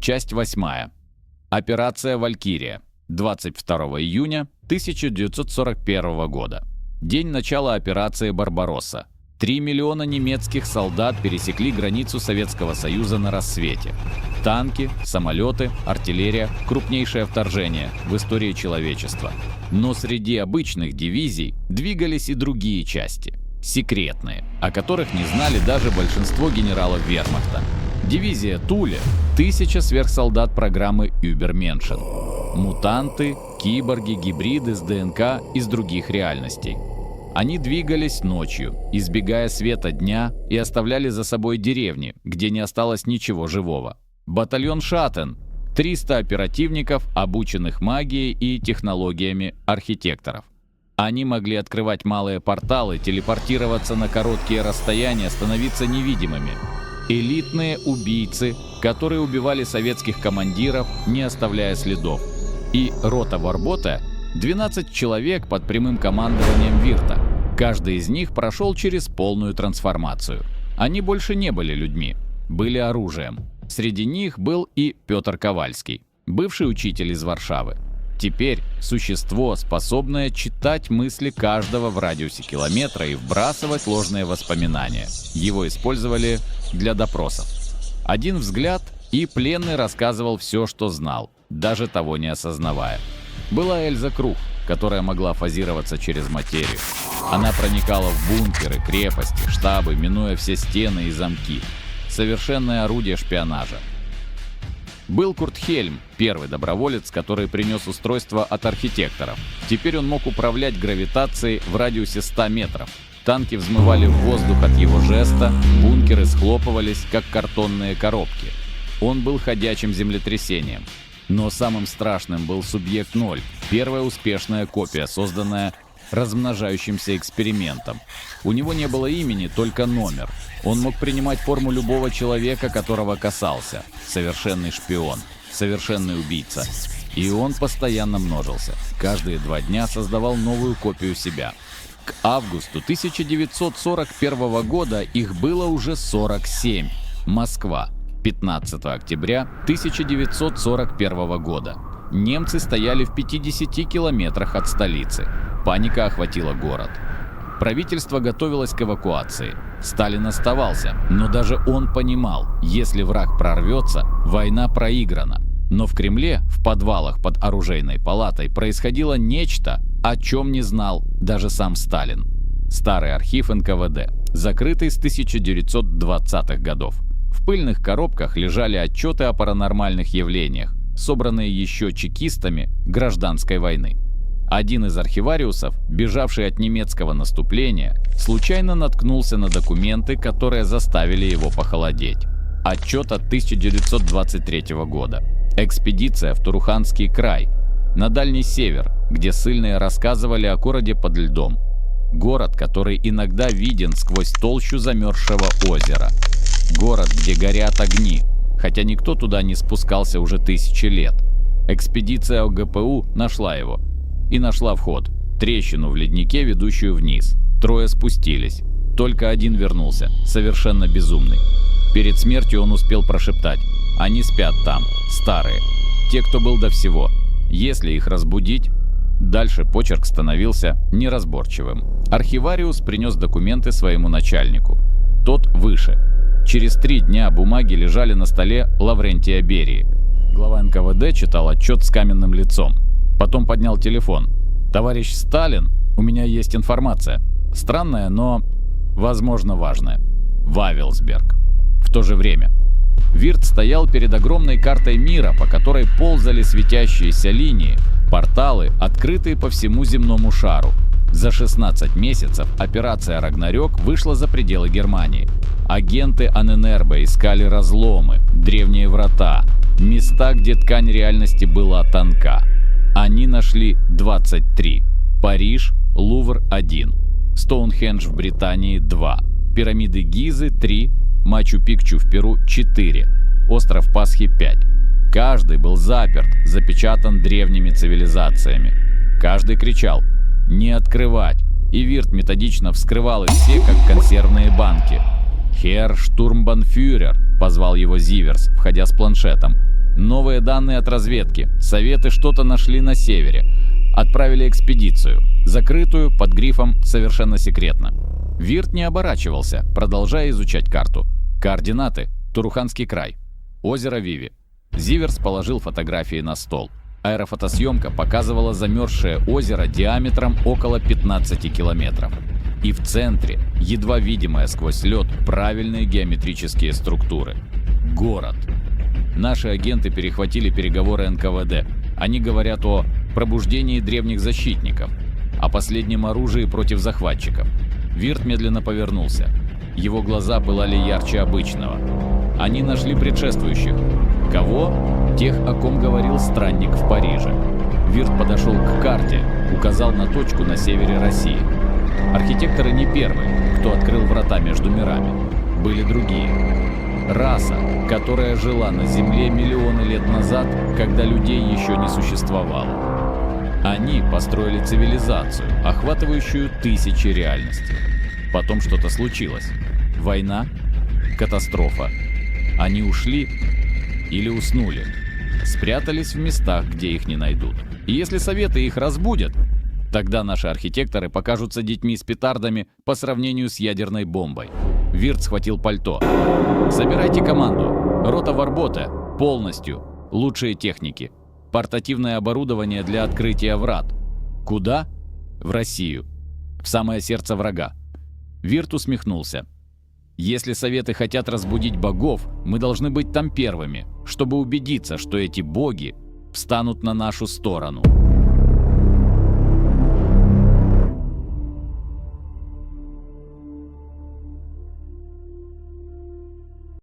Часть 8. Операция «Валькирия». 22 июня 1941 года. День начала операции «Барбаросса». 3 миллиона немецких солдат пересекли границу Советского Союза на рассвете. Танки, самолеты, артиллерия – крупнейшее вторжение в истории человечества. Но среди обычных дивизий двигались и другие части. Секретные, о которых не знали даже большинство генералов вермахта. Дивизия Туле – 1000 сверхсолдат программы Übermenschen. Мутанты, киборги, гибриды с ДНК из других реальностей. Они двигались ночью, избегая света дня, и оставляли за собой деревни, где не осталось ничего живого. Батальон Шаттен – 300 оперативников, обученных магией и технологиями архитекторов. Они могли открывать малые порталы, телепортироваться на короткие расстояния, становиться невидимыми. Элитные убийцы, которые убивали советских командиров, не оставляя следов. И рота Ворбота – 12 человек под прямым командованием Вирта. Каждый из них прошел через полную трансформацию. Они больше не были людьми, были оружием. Среди них был и Петр Ковальский, бывший учитель из Варшавы. Теперь существо, способное читать мысли каждого в радиусе километра и вбрасывать ложные воспоминания. Его использовали для допросов. Один взгляд, и пленный рассказывал все, что знал, даже того не осознавая. Была Эльза Круг, которая могла фазироваться через материю. Она проникала в бункеры, крепости, штабы, минуя все стены и замки. Совершенное орудие шпионажа. Был Курт Хельм, первый доброволец, который принес устройство от архитекторов. Теперь он мог управлять гравитацией в радиусе 100 метров. Танки взмывали в воздух от его жеста, бункеры схлопывались, как картонные коробки. Он был ходячим землетрясением. Но самым страшным был Субъект 0, первая успешная копия, созданная размножающимся экспериментом. У него не было имени, только номер. Он мог принимать форму любого человека, которого касался. Совершенный шпион, совершенный убийца. И он постоянно множился. Каждые 2 дня создавал новую копию себя. К августу 1941 года их было уже 47. Москва. 15 октября 1941 года. Немцы стояли в 50 километрах от столицы. Паника охватила город. Правительство готовилось к эвакуации. Сталин оставался, но даже он понимал, если враг прорвется, война проиграна. Но в Кремле, в подвалах под оружейной палатой, происходило нечто, о чем не знал даже сам Сталин. Старый архив НКВД, закрытый с 1920-х годов. В пыльных коробках лежали отчеты о паранормальных явлениях, собранные еще чекистами гражданской войны. Один из архивариусов, бежавший от немецкого наступления, случайно наткнулся на документы, которые заставили его похолодеть. Отчет от 1923 года. Экспедиция в Туруханский край, на Дальний Север, где ссыльные рассказывали о городе под льдом. Город, который иногда виден сквозь толщу замерзшего озера. Город, где горят огни, хотя никто туда не спускался уже 1000 лет. Экспедиция ОГПУ нашла его. И нашла вход, трещину в леднике, ведущую вниз. 3 спустились. Только один вернулся, совершенно безумный. Перед смертью он успел прошептать: «Они спят там, старые. Те, кто был до всего. Если их разбудить...» Дальше почерк становился неразборчивым. Архивариус принес документы своему начальнику. Тот выше. Через 3 дня бумаги лежали на столе Лаврентия Берии. Глава НКВД читал отчет с каменным лицом. Потом поднял телефон. «Товарищ Сталин, у меня есть информация. Странная, но, возможно, важная. Вавелсберг». В то же время Вирт стоял перед огромной картой мира, по которой ползали светящиеся линии, порталы, открытые по всему земному шару. За 16 месяцев операция «Рагнарёк» вышла за пределы Германии. Агенты Анненербе искали разломы, древние врата, места, где ткань реальности была тонка. Они нашли 23. Париж, Лувр 1, Стоунхендж в Британии 2, пирамиды Гизы 3, Мачу-Пикчу в Перу 4, остров Пасхи 5. Каждый был заперт, запечатан древними цивилизациями. Каждый кричал «Не открывать!», и Вирт методично вскрывал их все, как консервные банки. «Херр Штурмбанфюрер», — позвал его Зиверс, входя с планшетом. Новые данные от разведки. Советы что-то нашли на севере. Отправили экспедицию. Закрытую, под грифом «Совершенно секретно». Вирт не оборачивался, продолжая изучать карту. Координаты – Туруханский край. Озеро Виви. Зиверс положил фотографии на стол. Аэрофотосъемка показывала замерзшее озеро диаметром около 15 километров. И в центре, едва видимые сквозь лед, правильные геометрические структуры. Город. Наши агенты перехватили переговоры НКВД. Они говорят о пробуждении древних защитников, о последнем оружии против захватчиков. Вирт медленно повернулся. Его глаза пылали ярче обычного. Они нашли предшествующих. Кого? Тех, о ком говорил странник в Париже. Вирт подошел к карте, указал на точку на севере России. Архитекторы не первые, кто открыл врата между мирами. Были другие. Раса, которая жила на Земле миллионы лет назад, когда людей еще не существовало. Они построили цивилизацию, охватывающую тысячи реальностей. Потом что-то случилось. Война? Катастрофа? Они ушли или уснули? Спрятались в местах, где их не найдут. И если советы их разбудят, тогда наши архитекторы покажутся детьми с петардами по сравнению с ядерной бомбой. Вирт схватил пальто. «Собирайте команду. Рота Варбота. Полностью. Лучшие техники. Портативное оборудование для открытия врат. Куда? В Россию. В самое сердце врага». Вирт усмехнулся. «Если советы хотят разбудить богов, мы должны быть там первыми, чтобы убедиться, что эти боги встанут на нашу сторону».